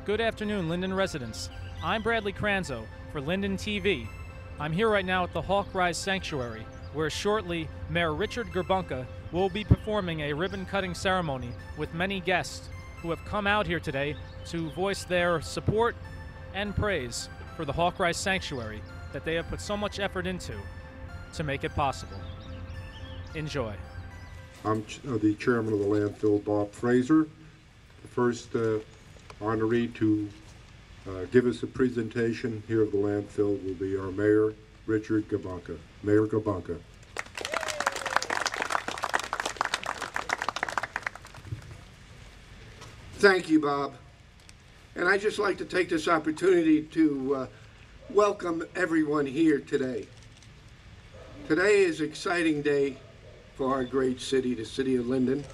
Good afternoon, Linden residents. I'm Bradley Creanzo for Linden TV. I'm here right now at the Hawkrise Sanctuary, where shortly Mayor Richard Gerbounka will be performing a ribbon-cutting ceremony with many guests who have come out here today to voice their support and praise for the Hawkrise Sanctuary that they have put so much effort into to make it possible. Enjoy. I'm the chairman of the landfill, Bob Frazier. The first honoree to give us a presentation here of the landfill will be our mayor, Richard Gerbounka. Mayor Gerbounka. Thank you, Bob. And I'd just like to take this opportunity to welcome everyone here today. Today is an exciting day for our great city, the city of Linden.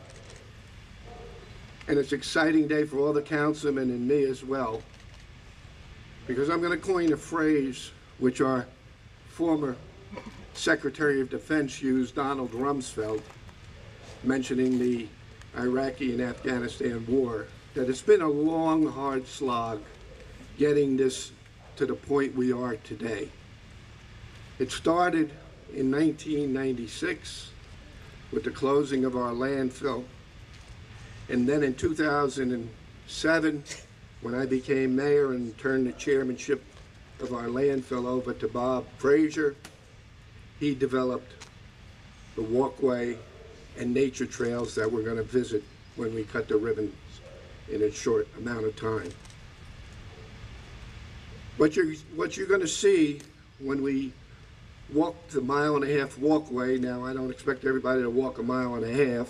And it's an exciting day for all the councilmen and me as well, because I'm going to coin a phrase which our former Secretary of Defense used, Donald Rumsfeld, mentioning the Iraqi and Afghanistan war, that it's been a long, hard slog getting this to the point we are today. It started in 1996 with the closing of our landfill. And then in 2007, when I became mayor and turned the chairmanship of our landfill over to Bob Frazier, he developed the walkway and nature trails that we're going to visit when we cut the ribbons in a short amount of time. What you're going to see when we walk the 1.5 mile walkway, now I don't expect everybody to walk 1.5 miles.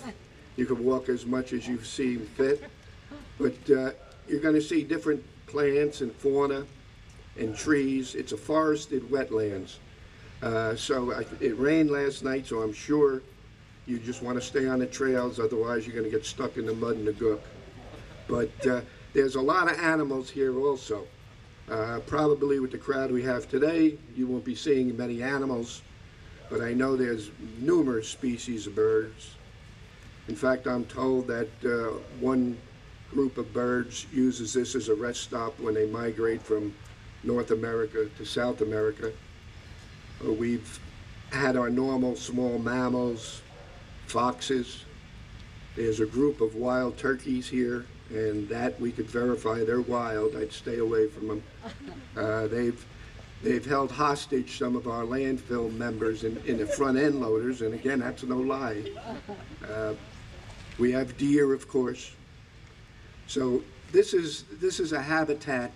You can walk as much as you see fit, but you're going to see different plants and fauna and trees. It's a forested wetlands. It rained last night, so I'm sure you just want to stay on the trails, otherwise you're going to get stuck in the mud and the gook. But there's a lot of animals here also. Probably with the crowd we have today, you won't be seeing many animals, but I know there's numerous species of birds. In fact, I'm told that one group of birds uses this as a rest stop when they migrate from North America to South America. We've had our normal small mammals, foxes. There's a group of wild turkeys here, and that we could verify they're wild. I'd stay away from them. They've held hostage some of our landfill members in the front end loaders, and again, that's no lie. We have deer, of course. So this is a habitat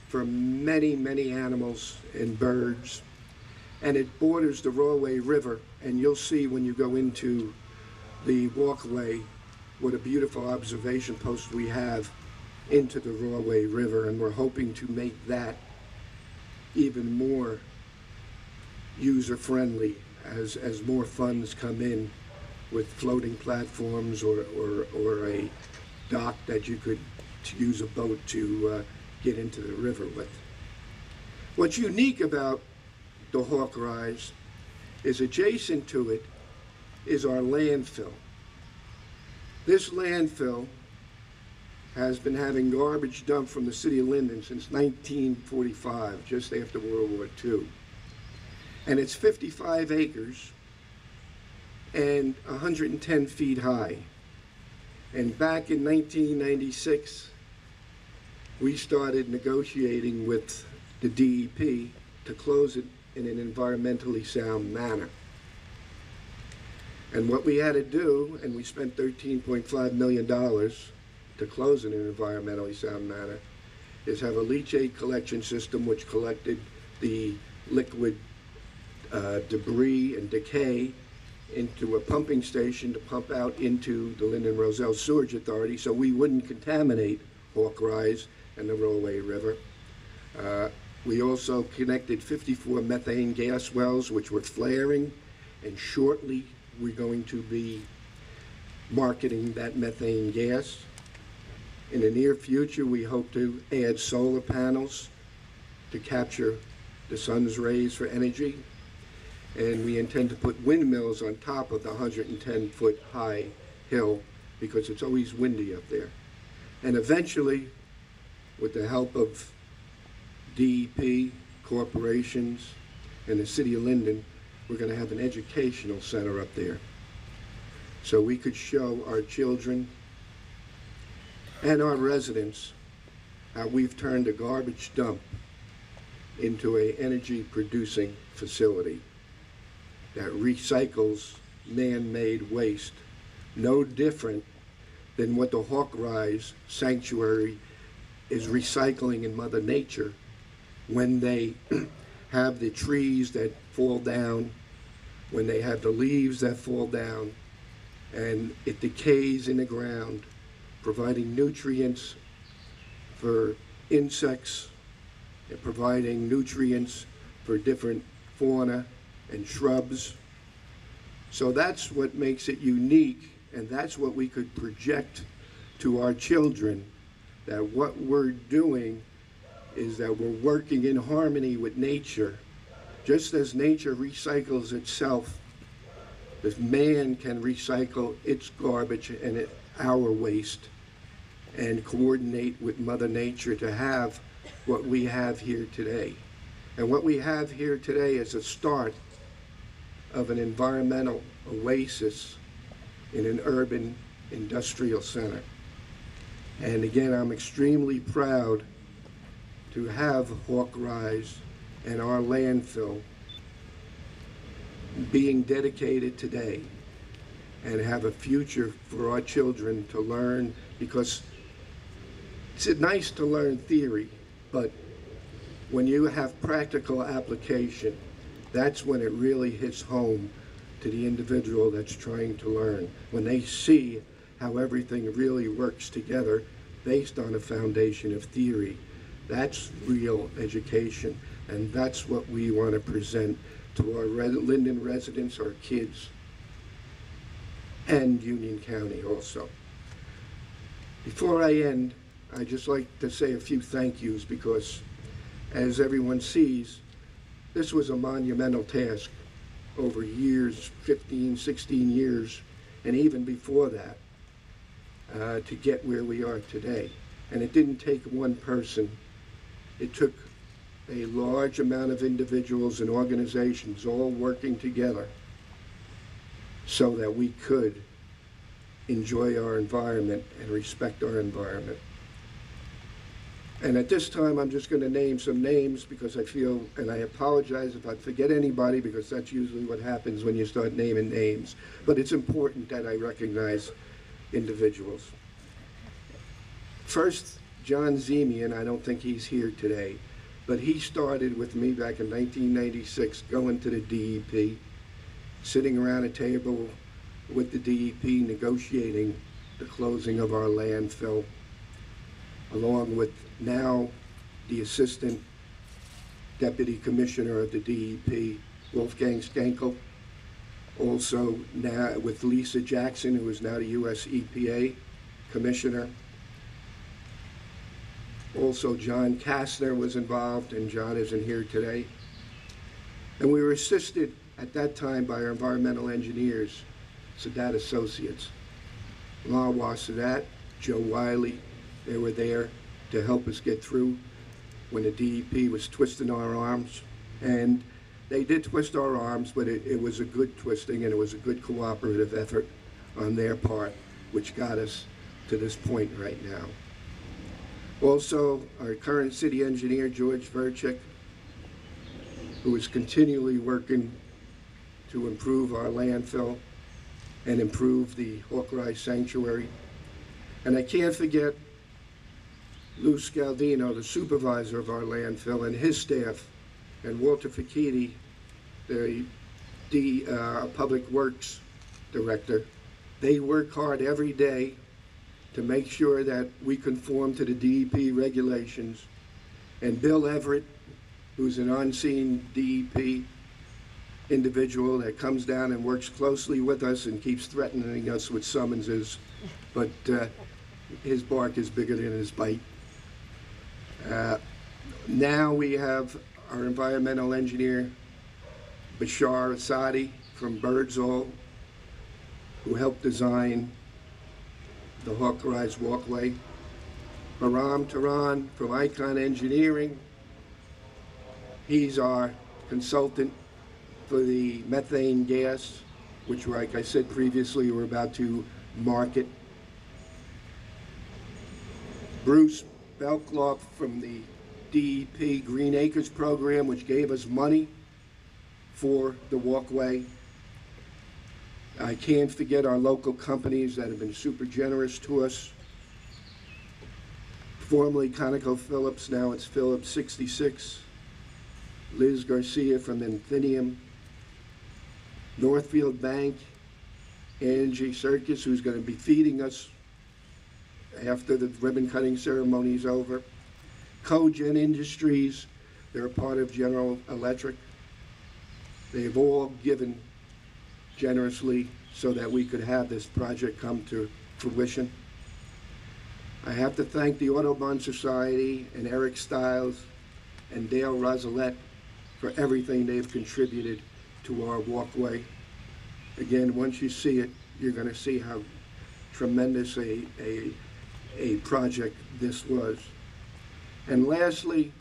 for many, many animals and birds, and it borders the Rawway River, and you'll see when you go into the walkway what a beautiful observation post we have into the Rawway River, and we're hoping to make that even more user-friendly as more funds come in with floating platforms or a dock that you could use a boat to get into the river with. What's unique about the Hawkrise is adjacent to it is our landfill. This landfill has been having garbage dumped from the city of Linden since 1945, just after World War II. And it's 55 acres and 110 feet high. And back in 1996, we started negotiating with the DEP to close it in an environmentally sound manner. And what we had to do, and we spent $13.5 million to close in an environmentally sound manner, is have a leachate collection system which collected the liquid debris and decay into a pumping station to pump out into the Linden Roselle Sewerage Authority so we wouldn't contaminate Hawkrise and the Rawway River. We also connected 54 methane gas wells which were flaring, and shortly we're going to be marketing that methane gas. In the near future, we hope to add solar panels to capture the sun's rays for energy. And we intend to put windmills on top of the 110-foot high hill because it's always windy up there. And eventually, with the help of DEP, corporations, and the city of Linden, we're going to have an educational center up there. So we could show our children and our residents how we've turned a garbage dump into an energy producing facility that recycles man-made waste, no different than what the Hawkrise Sanctuary is recycling in Mother Nature when they have the trees that fall down, when they have the leaves that fall down, and it decays in the ground, providing nutrients for insects and providing nutrients for different fauna and shrubs. So that's what makes it unique, and that's what we could project to our children, that what we're doing is that we're working in harmony with nature. Just as nature recycles itself, if man can recycle its garbage and our waste and coordinate with Mother Nature to have what we have here today. And what we have here today is a start of an environmental oasis in an urban industrial center. And again, I'm extremely proud to have Hawkrise and our landfill being dedicated today and have a future for our children to learn, because it's nice to learn theory, but when you have practical application, that's when it really hits home to the individual that's trying to learn. When they see how everything really works together based on a foundation of theory, that's real education, and that's what we want to present to our Linden residents, our kids, and Union County also. Before I end, I'd just like to say a few thank yous, because as everyone sees, this was a monumental task over years, 15, 16 years, and even before that, to get where we are today. And it didn't take one person. It took a large amount of individuals and organizations all working together so that we could enjoy our environment and respect our environment. And at this time, I'm just going to name some names, because I feel, and I apologize if I forget anybody, because that's usually what happens when you start naming names. But it's important that I recognize individuals. First, John Zemian, I don't think he's here today, but he started with me back in 1996, going to the DEP, sitting around a table with the DEP, negotiating the closing of our landfill, along with now the Assistant Deputy Commissioner of the DEP, Wolfgang Schenkel, also now with Lisa Jackson, who is now the US EPA Commissioner. Also, John Kastner was involved, and John isn't here today. And we were assisted at that time by our environmental engineers, Sadat Associates. Lawa Sadat, Joe Wiley, they were there to help us get through when the DEP was twisting our arms. And they did twist our arms, but it was a good twisting, and it was a good cooperative effort on their part, which got us to this point right now. Also, our current city engineer, George Verchik, who is continually working to improve our landfill and improve the Hawkrise Sanctuary. And I can't forget Lou Scaldino, the supervisor of our landfill, and his staff, and Walter Facchini, the Public Works Director. They work hard every day to make sure that we conform to the DEP regulations. And Bill Everett, who's an unseen DEP individual that comes down and works closely with us and keeps threatening us with summonses, but his bark is bigger than his bite. Now we have our environmental engineer, Bashar Asadi from Birdsall, who helped design the Hawkrise walkway. Baram Taran from Icon Engineering. He's our consultant for the methane gas, which, like I said previously, we're about to market. Bruce Belkloff from the DEP Green Acres program, which gave us money for the walkway. I can't forget our local companies that have been super generous to us. Formerly ConocoPhillips, now it's Phillips 66. Liz Garcia from Infinium. Northfield Bank, Angie Serkis, who's going to be feeding us after the ribbon cutting ceremony is over. Cogen Industries, they're a part of General Electric. They've all given generously so that we could have this project come to fruition. I have to thank the Audubon Society and Eric Stiles and Dale Rosalette for everything they've contributed to our walkway. Again, once you see it, you're going to see how tremendous a project this was. And lastly,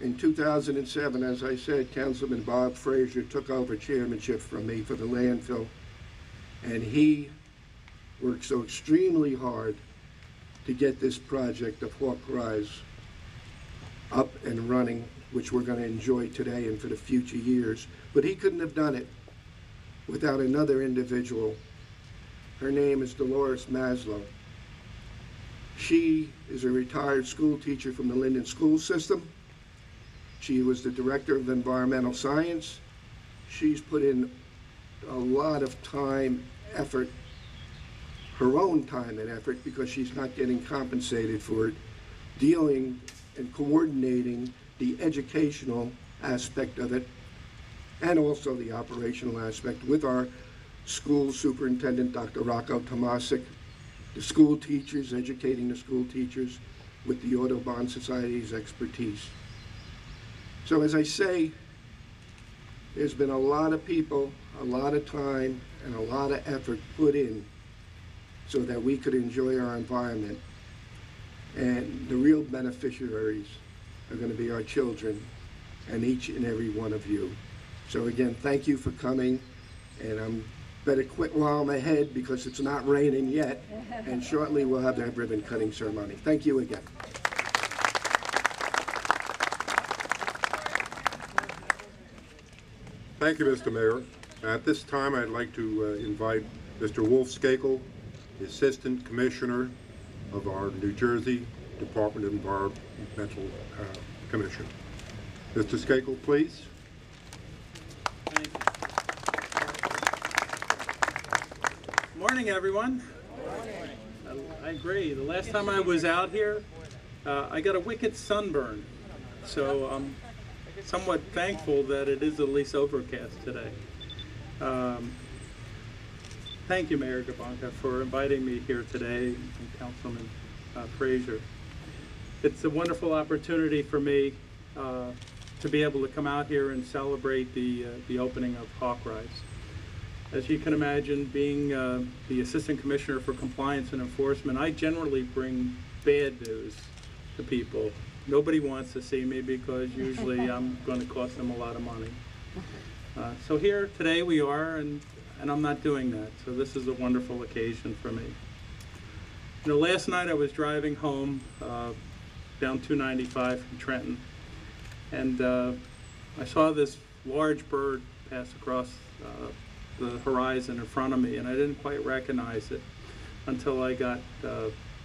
in 2007, as I said, Councilman Bob Frazier took over chairmanship from me for the landfill, and he worked so extremely hard to get this project of Hawkrise up and running, which we're going to enjoy today and for the future years. But he couldn't have done it without another individual. Her name is Dolores Maslow. She is a retired school teacher from the Linden school system. She was the director of environmental science. She's put in a lot of time, effort, her own time and effort, because she's not getting compensated for it, dealing and coordinating the educational aspect of it and also the operational aspect with our school superintendent, Dr. Rocco Tomasic, the school teachers, educating the school teachers with the Audubon Society's expertise. So as I say, there's been a lot of people, a lot of time, and a lot of effort put in so that we could enjoy our environment. And the real beneficiaries are going to be our children and each and every one of you. So again, thank you for coming, and I'm better quit while I'm ahead because it's not raining yet, and shortly we'll have the ribbon cutting ceremony. Thank you again. Thank you, Mr. Mayor. At this time, I'd like to invite Mr. Wolf Skakel, the Assistant Commissioner of our New Jersey Department of Environmental Commission. Mr. Skakel, please. Thank you. Morning, everyone. I agree. The last time I was out here, I got a wicked sunburn. So I'm somewhat thankful that it is at least overcast today. Thank you, Mayor Gerbounka, for inviting me here today, and Councilman Frazier. It's a wonderful opportunity for me to be able to come out here and celebrate the opening of Hawkrise. As you can imagine, being the Assistant Commissioner for Compliance and Enforcement, I generally bring bad news to people. Nobody wants to see me because usually I'm going to cost them a lot of money. So here today we are, and I'm not doing that. So this is a wonderful occasion for me. You know, last night I was driving home down 295 from Trenton, and I saw this large bird pass across the horizon in front of me, and I didn't quite recognize it until I got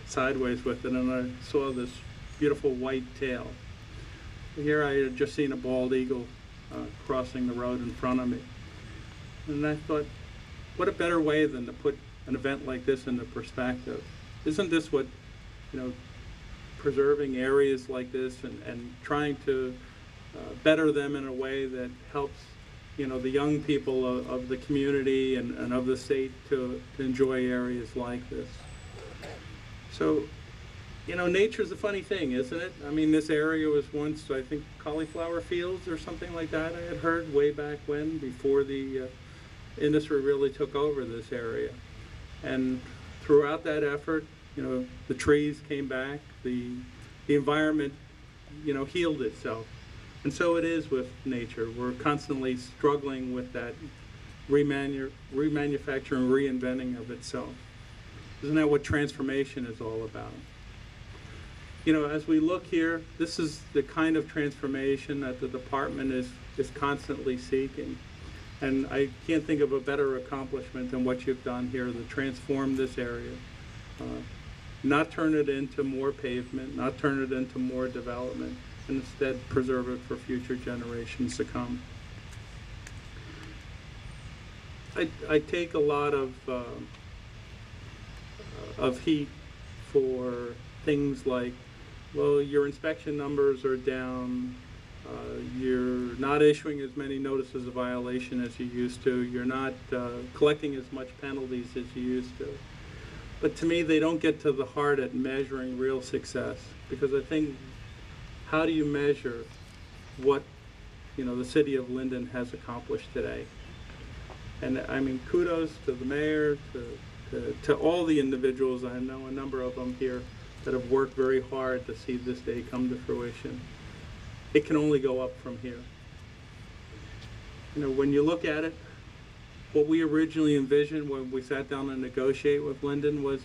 sideways with it, and I saw this beautiful white tail. Here I had just seen a bald eagle crossing the road in front of me. And I thought, what a better way than to put an event like this into perspective. Isn't this what, you know, preserving areas like this and trying to better them in a way that helps, you know, the young people of the community and of the state to enjoy areas like this. So, you know, nature's a funny thing, isn't it? I mean, this area was once, I think, cauliflower fields or something like that, I had heard way back when, before the industry really took over this area. And throughout that effort, the trees came back, the environment, healed itself. And so it is with nature. We're constantly struggling with that remanufacturing, reinventing of itself. Isn't that what transformation is all about? As we look here, this is the kind of transformation that the department is constantly seeking. And I can't think of a better accomplishment than what you've done here to transform this area. Not turn it into more pavement, not turn it into more development, and instead preserve it for future generations to come. I take a lot of heat for things like, well, your inspection numbers are down, you're not issuing as many notices of violation as you used to, you're not collecting as much penalties as you used to. But to me, they don't get to the heart at measuring real success, because I think, how do you measure what the city of Linden has accomplished today? And I mean, kudos to the mayor, to all the individuals. I know a number of them here that have worked very hard to see this day come to fruition. It can only go up from here. When you look at it, what we originally envisioned when we sat down and negotiate with Linden was,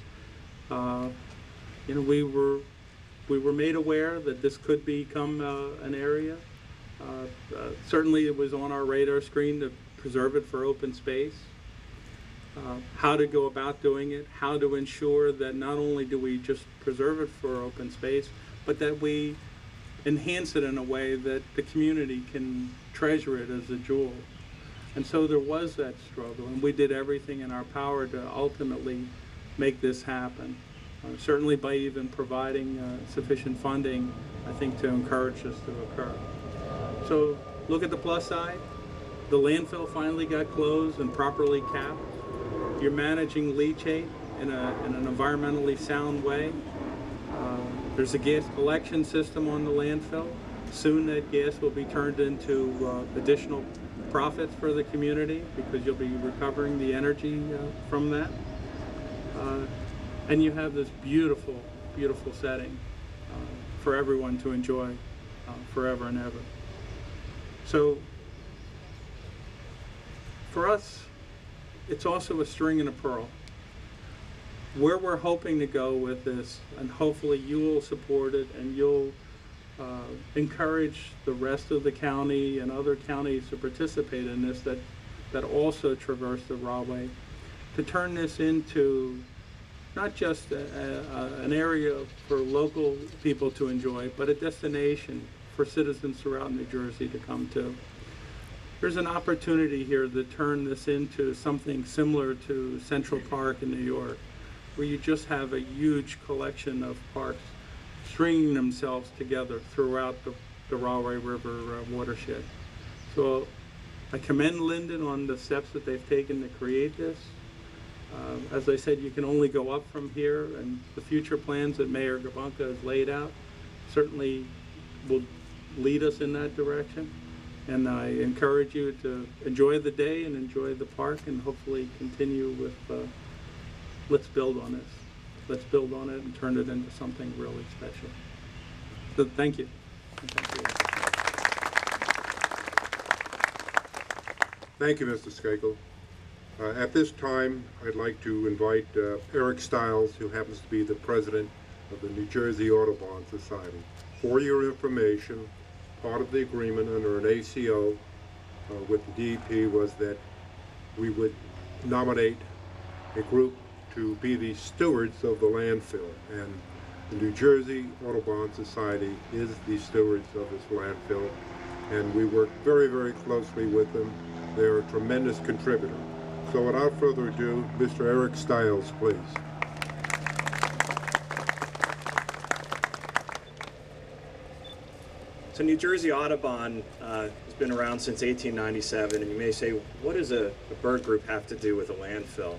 we were made aware that this could become an area. Certainly it was on our radar screen to preserve it for open space. How to go about doing it, how to ensure that not only do we just preserve it for open space, but that we enhance it in a way that the community can treasure it as a jewel. And so there was that struggle, and we did everything in our power to ultimately make this happen. Certainly by even providing sufficient funding, I think, to encourage this to occur. So look at the plus side. The landfill finally got closed and properly capped. You're managing leachate in an environmentally sound way. There's a gas collection system on the landfill. Soon that gas will be turned into additional profits for the community, because you'll be recovering the energy from that. And you have this beautiful, beautiful setting for everyone to enjoy forever and ever. So for us, it's also a string and a pearl. Where we're hoping to go with this, and hopefully you will support it and you'll encourage the rest of the county and other counties to participate in this that also traverse the Rahway, to turn this into not just an area for local people to enjoy, but a destination for citizens throughout New Jersey to come to. There's an opportunity here to turn this into something similar to Central Park in New York, where you just have a huge collection of parks stringing themselves together throughout the Rahway River watershed. So I commend Linden on the steps that they've taken to create this. As I said, you can only go up from here, and the future plans that Mayor Gerbounka has laid out certainly will lead us in that direction. And I encourage you to enjoy the day and enjoy the park, and hopefully continue with let's build on this. Let's build on it and turn it into something really special. So thank you. Thank you, Mr. Skakel. At this time, I'd like to invite Eric Stiles, who happens to be the president of the New Jersey Audubon Society. For your information, part of the agreement under an ACO with the DEP was that we would nominate a group to be the stewards of the landfill, and the New Jersey Audubon Society is the stewards of this landfill, and we work very, very closely with them. They're a tremendous contributor. So without further ado, Mr. Eric Stiles, please. So New Jersey Audubon has been around since 1897, and you may say, what does a bird group have to do with a landfill?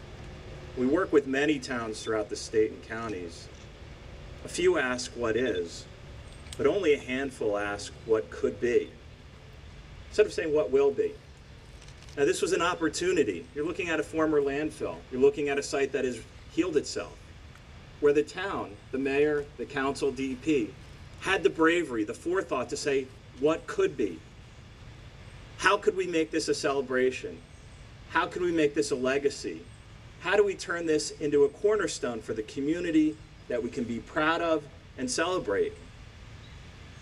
We work with many towns throughout the state and counties. A few ask what is, but only a handful ask what could be, instead of saying what will be. Now this was an opportunity. You're looking at a former landfill. You're looking at a site that has healed itself. where the town, the mayor, the council, DEP, had the bravery, the forethought to say, what could be? How could we make this a celebration? How could we make this a legacy? How do we turn this into a cornerstone for the community that we can be proud of and celebrate?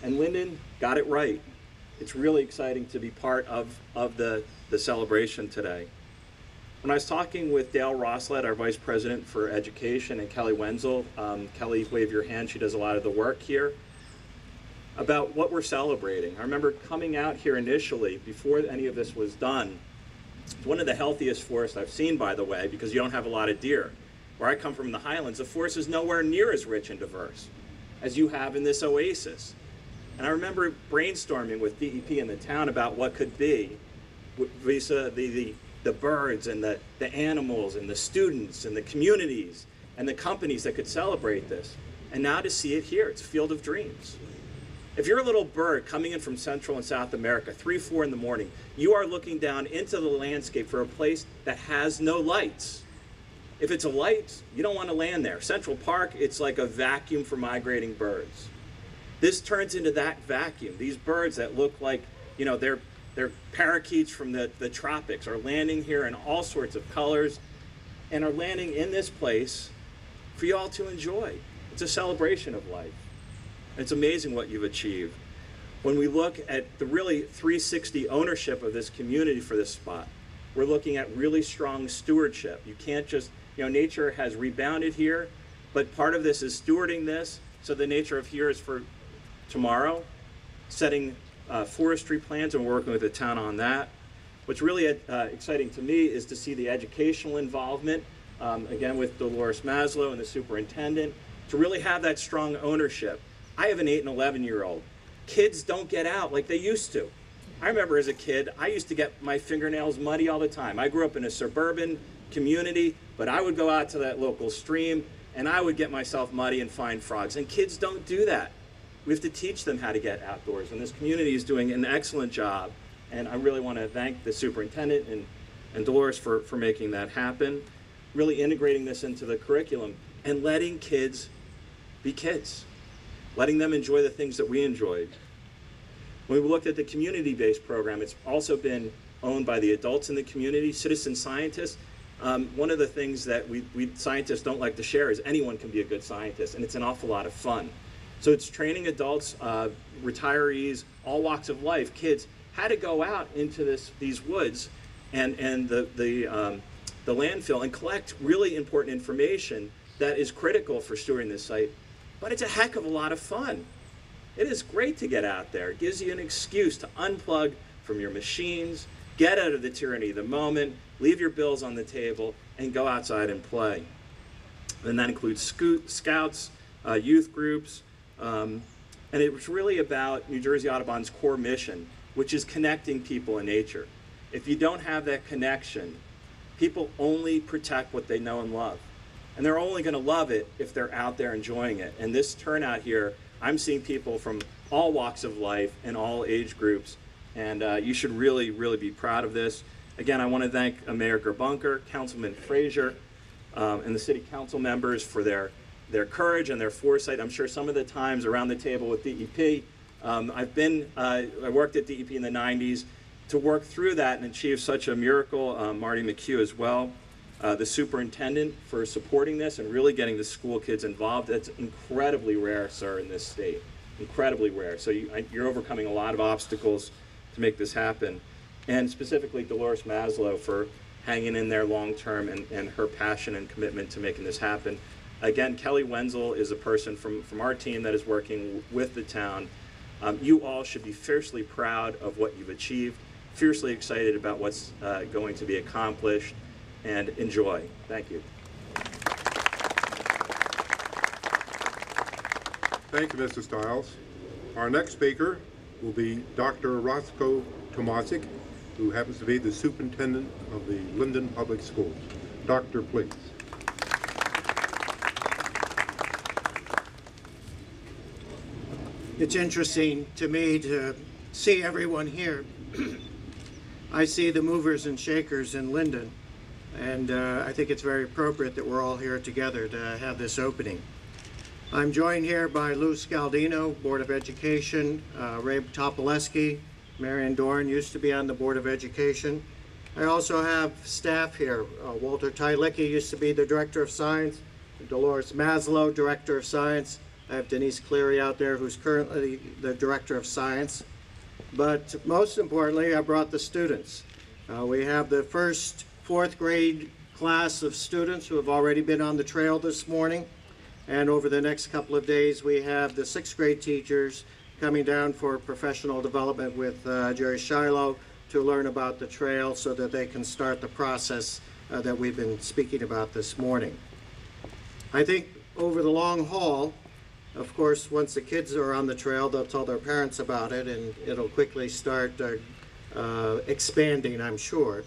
And Linden got it right. It's really exciting to be part of the celebration today. When I was talking with Dale Rosslet, our Vice President for Education, and Kelly Wenzel, Kelly, wave your hand, she does a lot of the work here, about what we're celebrating. I remember coming out here initially, before any of this was done, it's one of the healthiest forests I've seen, by the way, because you don't have a lot of deer. Where I come from in the Highlands, the forest is nowhere near as rich and diverse as you have in this oasis. And I remember brainstorming with DEP in the town about what could be, vis-a the birds and the animals and the students and the communities and the companies that could celebrate this. And now to see it here, it's a field of dreams. If you're a little bird coming in from Central and South America, 3, 4 in the morning, you are looking down into the landscape for a place that has no lights. If it's a light, you don't want to land there. Central Park, it's like a vacuum for migrating birds. This turns into that vacuum. These birds that look like, you know, they're parakeets from the tropics are landing here in all sorts of colors and are landing in this place for you all to enjoy. It's a celebration of life. It's amazing what you've achieved. When we look at the really 360 ownership of this community for this spot, we're looking at really strong stewardship. You can't just, you know, nature has rebounded here, but part of this is stewarding this. So the nature of here is for tomorrow, setting forestry plans, and we're working with the town on that. What's really exciting to me is to see the educational involvement, again with Dolores Maslow and the superintendent, to really have that strong ownership. I have an 8 and 11-year-old. Kids don't get out like they used to. I remember as a kid, I used to get my fingernails muddy all the time. I grew up in a suburban community, but I would go out to that local stream and I would get myself muddy and find frogs. And kids don't do that. We have to teach them how to get outdoors, and this community is doing an excellent job. And I really want to thank the superintendent and Dolores for making that happen, really integrating this into the curriculum and letting kids be kids, letting them enjoy the things that we enjoyed. When we looked at the community-based program, it's also been owned by the adults in the community, citizen scientists. One of the things that we scientists don't like to share is anyone can be a good scientist, and it's an awful lot of fun. So it's training adults, retirees, all walks of life, kids, how to go out into these woods and the landfill and collect really important information that is critical for stewarding this site. But it's a heck of a lot of fun. It is great to get out there. It gives you an excuse to unplug from your machines, get out of the tyranny of the moment, leave your bills on the table, and go outside and play. And that includes scouts, youth groups, and it was really about New Jersey Audubon's core mission, which is connecting people and nature. If you don't have that connection, people only protect what they know and love. And they're only going to love it if they're out there enjoying it. And this turnout here, I'm seeing people from all walks of life and all age groups, and you should really, really be proud of this. Again, I want to thank Mayor Gerbounka, Councilman Frazier, and the City Council members for their courage and their foresight. I'm sure some of the times around the table with DEP, I worked at DEP in the 90s to work through that and achieve such a miracle. Marty McHugh as well. The superintendent for supporting this and really getting the school kids involved. That's incredibly rare, sir, in this state. Incredibly rare. So you're overcoming a lot of obstacles to make this happen. And specifically Dolores Maslow for hanging in there long term and her passion and commitment to making this happen. Again, Kelly Wenzel is a person from our team that is working with the town. You all should be fiercely proud of what you've achieved, fiercely excited about what's going to be accomplished, and enjoy. Thank you. Thank you, Mr. Stiles. Our next speaker will be Dr. Roscoe Tomasic, who happens to be the superintendent of the Linden Public Schools. Doctor, please. It's interesting to me to see everyone here. I see the movers and shakers in Linden, and I think it's very appropriate that we're all here together to have this opening. I'm joined here by Lou Scaldino, Board of Education, Ray Topolesky, Marion Dorn used to be on the Board of Education. I also have staff here. Walter Tylicki used to be the Director of Science, Dolores Maslow, Director of Science. I have Denise Cleary out there, who's currently the Director of Science. But most importantly, I brought the students. We have the first fourth grade class of students who have already been on the trail this morning. And over the next couple of days, we have the sixth grade teachers coming down for professional development with Jerry Shiloh to learn about the trail so that they can start the process that we've been speaking about this morning. I think over the long haul, of course, once the kids are on the trail, they'll tell their parents about it, and it'll quickly start expanding, I'm sure.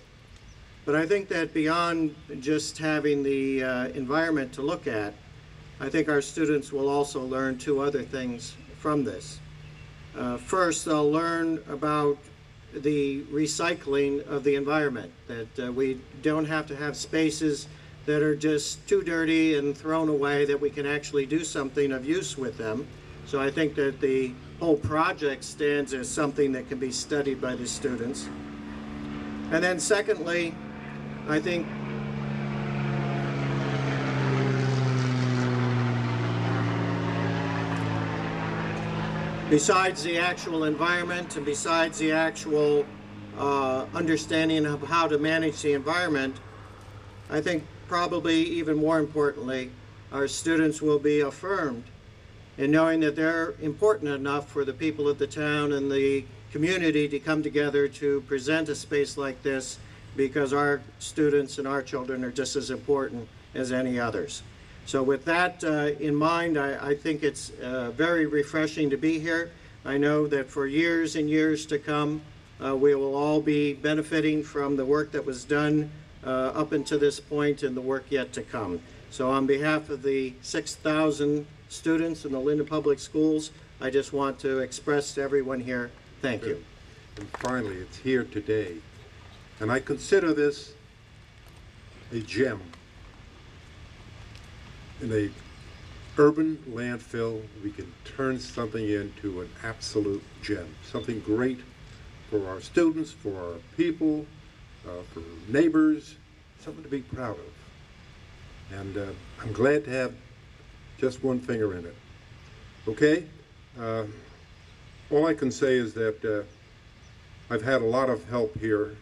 But I think that beyond just having the environment to look at, I think our students will also learn two other things from this. First, they'll learn about the recycling of the environment, that we don't have to have spaces that are just too dirty and thrown away, that we can actually do something of use with them. So I think that the whole project stands as something that can be studied by the students. And then secondly, I think besides the actual environment and besides the actual understanding of how to manage the environment, I think probably even more importantly, our students will be affirmed in knowing that they're important enough for the people of the town and the community to come together to present a space like this, because our students and our children are just as important as any others. So with that in mind, I think it's very refreshing to be here. I know that for years and years to come, we will all be benefiting from the work that was done up until this point and the work yet to come. So on behalf of the 6,000 students in the Linden Public Schools, I just want to express to everyone here, thank you. And finally, it's here today. And I consider this a gem. In a urban landfill, we can turn something into an absolute gem, something great for our students, for our people, for neighbors, something to be proud of. And I'm glad to have just one finger in it. Okay? All I can say is that I've had a lot of help here,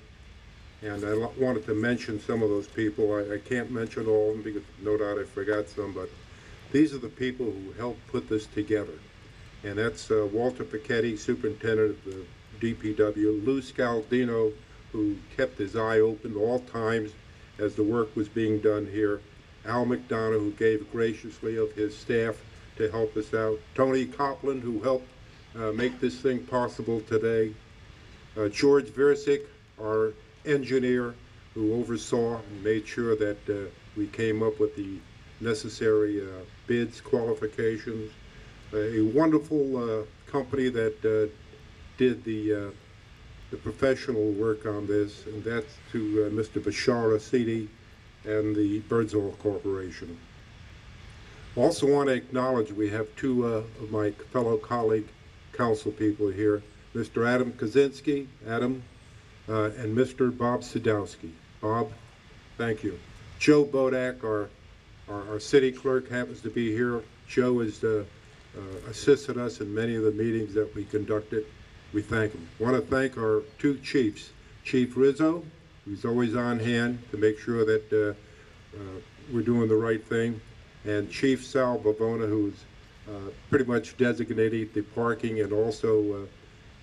and I wanted to mention some of those people. I can't mention all of them because no doubt I forgot some, but these are the people who helped put this together. And that's Walter Pichetti, Superintendent of the DPW, Lou Scaldino, who kept his eye open all times as the work was being done here, Al McDonough, who gave graciously of his staff to help us out, Tony Copland, who helped make this thing possible today, George Versick, our engineer, who oversaw and made sure that we came up with the necessary bids, qualifications, a wonderful company that did the professional work on this, and that's to Mr. Bashar Asidi and the Birdsall Corporation. Also want to acknowledge we have two of my fellow colleague council people here, Mr. Adam Kaczynski, Adam, and Mr. Bob Sadowski. Bob, thank you. Joe Bodak, our city clerk, happens to be here. Joe has assisted us in many of the meetings that we conducted. We thank him. I want to thank our two chiefs, Chief Rizzo, who's always on hand to make sure that we're doing the right thing, and Chief Sal Bavona, who's pretty much designated the parking and also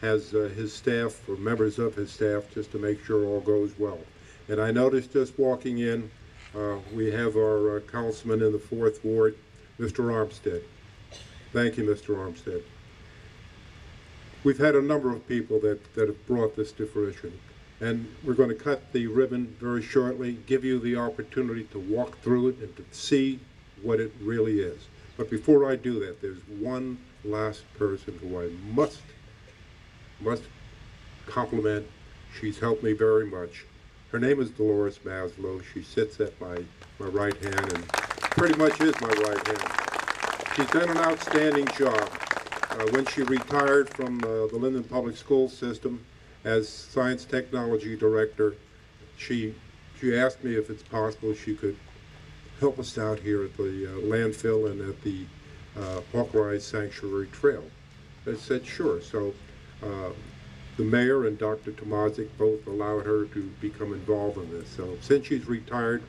has his staff, or members of his staff, just to make sure all goes well. And I noticed just walking in, we have our councilman in the 4th Ward, Mr. Armstead. Thank you, Mr. Armstead. We've had a number of people that have brought this to fruition, and we're going to cut the ribbon very shortly, give you the opportunity to walk through it and to see what it really is. But before I do that, there's one last person who I must compliment. She's helped me very much. Her name is Dolores Maslow. She sits at my right hand and pretty much is my right hand. She's done an outstanding job. When she retired from the Linden Public School System as Science Technology Director, she asked me if it's possible she could help us out here at the landfill and at the Hawkrise Sanctuary Trail. I said, sure. So the mayor and Dr. Tomazik both allowed her to become involved in this. So since she's retired,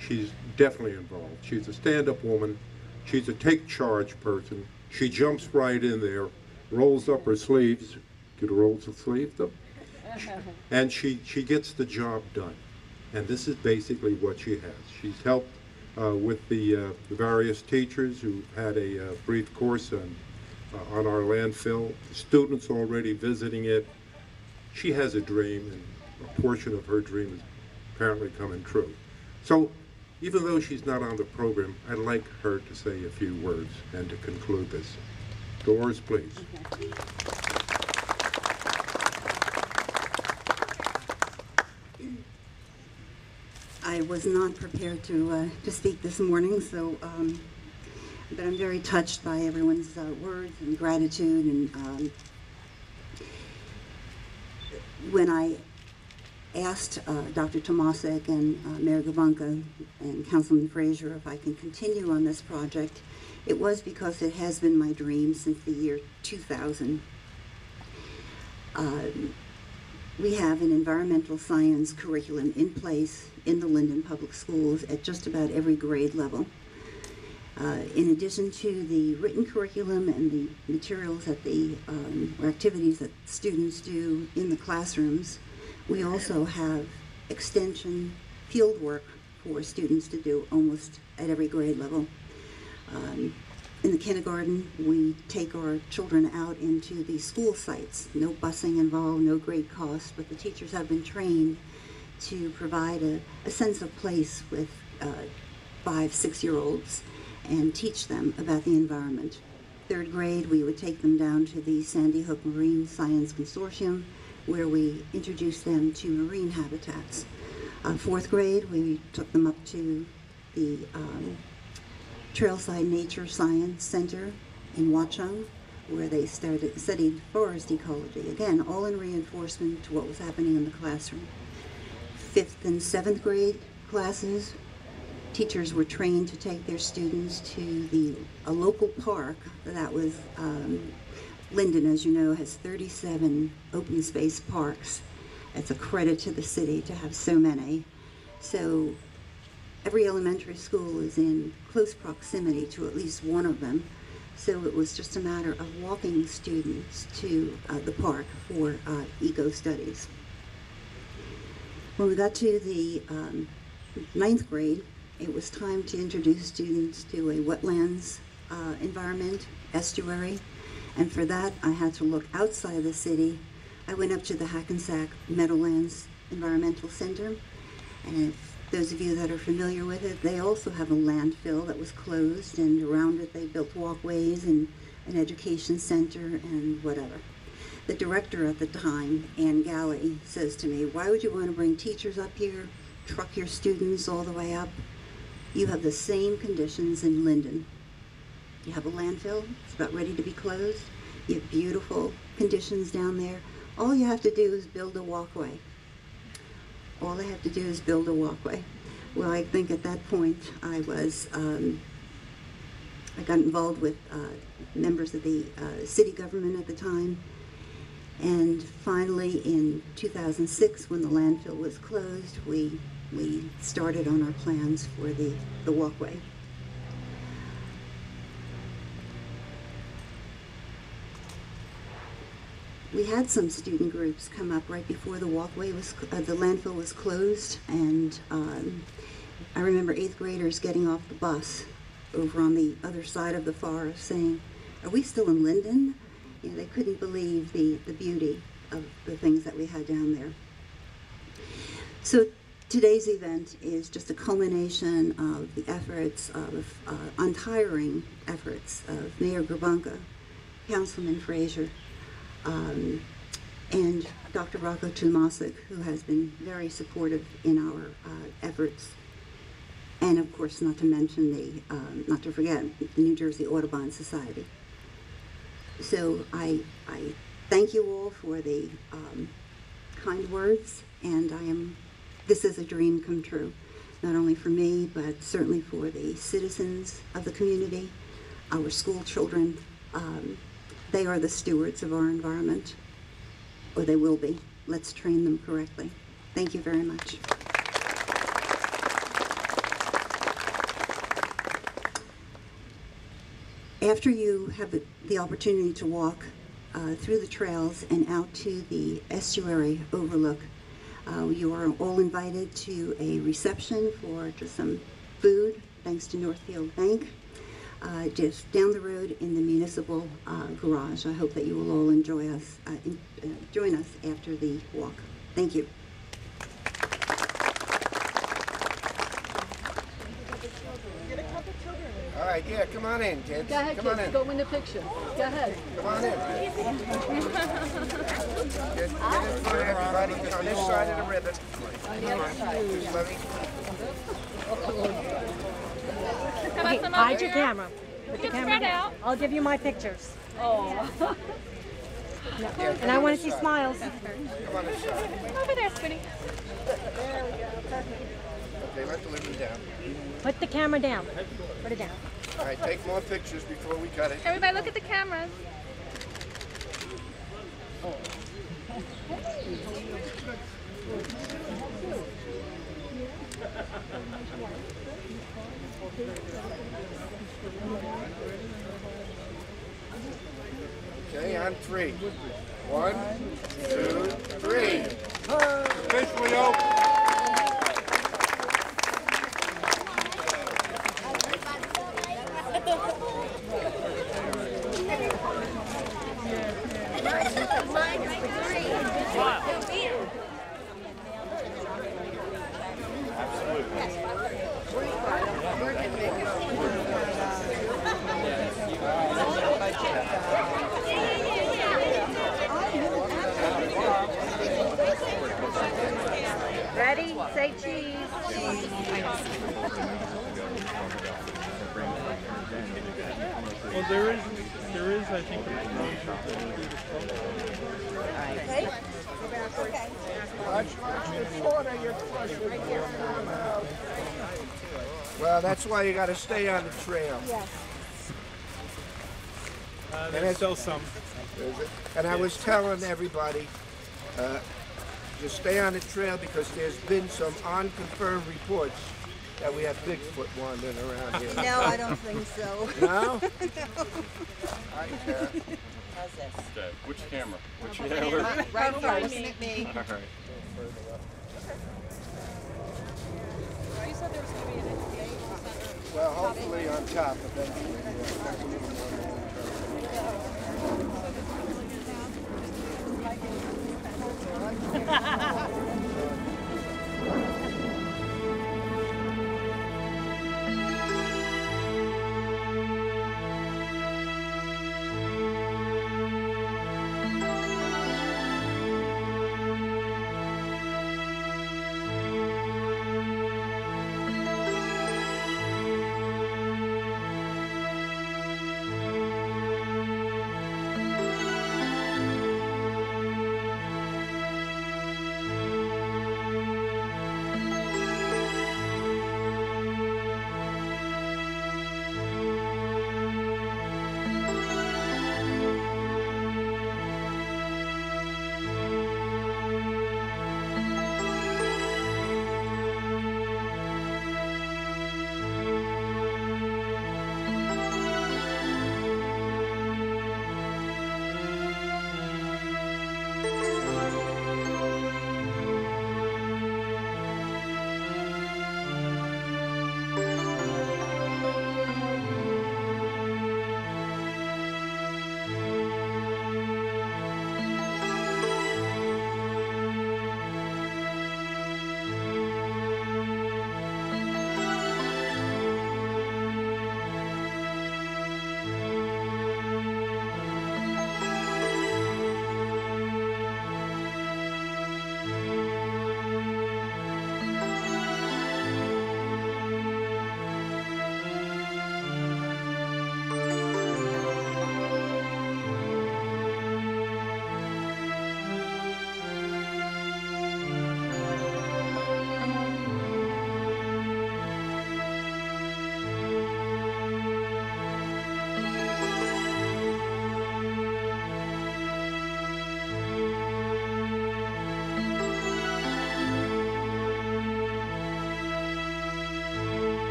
she's definitely involved. She's a stand-up woman. She's a take-charge person. She jumps right in there, rolls up her sleeves. Get her rolls of sleeves up? And she gets the job done. And this is basically what she has. She's helped with the various teachers who had a brief course on our landfill, the students already visiting it. She has a dream, and a portion of her dream is apparently coming true. So even though she's not on the program, I'd like her to say a few words and to conclude this. Doris, please. I was not prepared to speak this morning, so but I'm very touched by everyone's words and gratitude. And when I asked Dr. Tomasik and Mayor Gerbounka and Councilman Frazier if I can continue on this project, it was because it has been my dream since the year 2000. We have an environmental science curriculum in place in the Linden Public Schools at just about every grade level. In addition to the written curriculum and the materials that or activities that students do in the classrooms, we also have extension field work for students to do almost at every grade level. In the kindergarten, we take our children out into the school sites. No busing involved, no great cost, but the teachers have been trained to provide a sense of place with 5-6-year-olds and teach them about the environment. Third grade, we would take them down to the Sandy Hook Marine Science Consortium, where we introduced them to marine habitats. Fourth grade, we took them up to the Trailside Nature Science Center in Watchung, where they studied forest ecology. Again, all in reinforcement to what was happening in the classroom. 5th and 7th grade classes, teachers were trained to take their students to a local park that was, Linden, as you know, has 37 open space parks. It's a credit to the city to have so many. So every elementary school is in close proximity to at least one of them. So it was just a matter of walking students to the park for eco studies. When we got to the 9th grade, it was time to introduce students to a wetlands environment, estuary. And for that, I had to look outside the city. I went up to the Hackensack Meadowlands Environmental Center. And if those of you that are familiar with it, they also have a landfill that was closed, and around it they built walkways and an education center and whatever. The director at the time, Ann Galley, says to me, "Why would you want to bring teachers up here, truck your students all the way up? You have the same conditions in Linden. You have a landfill, it's about ready to be closed. You have beautiful conditions down there. All you have to do is build a walkway. All they have to do is build a walkway." Well, I think at that point I was, I got involved with members of the city government at the time. And finally in 2006, when the landfill was closed, we started on our plans for the walkway. We had some student groups come up right before the the landfill was closed, and I remember 8th graders getting off the bus over on the other side of the forest saying, "Are we still in Linden?" You know, they couldn't believe the beauty of the things that we had down there. So today's event is just a culmination of the efforts of untiring efforts of Mayor Gerbounka, Councilman Frazier, and Dr. Tomasik, who has been very supportive in our efforts. And of course, not to mention not to forget, the New Jersey Audubon Society. So I thank you all for the kind words, and this is a dream come true, not only for me, but certainly for the citizens of the community, our school children. They are the stewards of our environment, or they will be. Let's train them correctly. Thank you very much. After you have the opportunity to walk through the trails and out to the estuary overlook, you are all invited to a reception for just some food, thanks to Northfield Bank, just down the road in the municipal garage. I hope that you will all join us after the walk. Thank you. All right, yeah, come on in, kids. Go ahead, come on kids, in. go in the picture. Go ahead. Come on in. Get in front of everybody on this side of the ribbon. Come on. Just let me. Okay, hide your camera. Put the camera down. I'll give you my pictures. Oh. No. And I want to see smiles. Come on this side. Over there, Spinny. There we go. Perfect. Okay, let the ribbon down. Put the camera down. Put it down. All right, take more pictures before we cut it. Everybody look at the cameras. Okay, on three. 1, 2, 3. Officially open. Ready? Say cheese. Well, there is, I think, Okay. Okay. Well, that's why you got to stay on the trail. Yes. there's still some. And I was telling everybody, just stay on the trail because there's been some unconfirmed reports that we have Bigfoot wandering around here. No, I don't think so. No? How's this? Okay, which camera? Which Right here, listen at me. All right. Well, hopefully on top eventually. Yeah.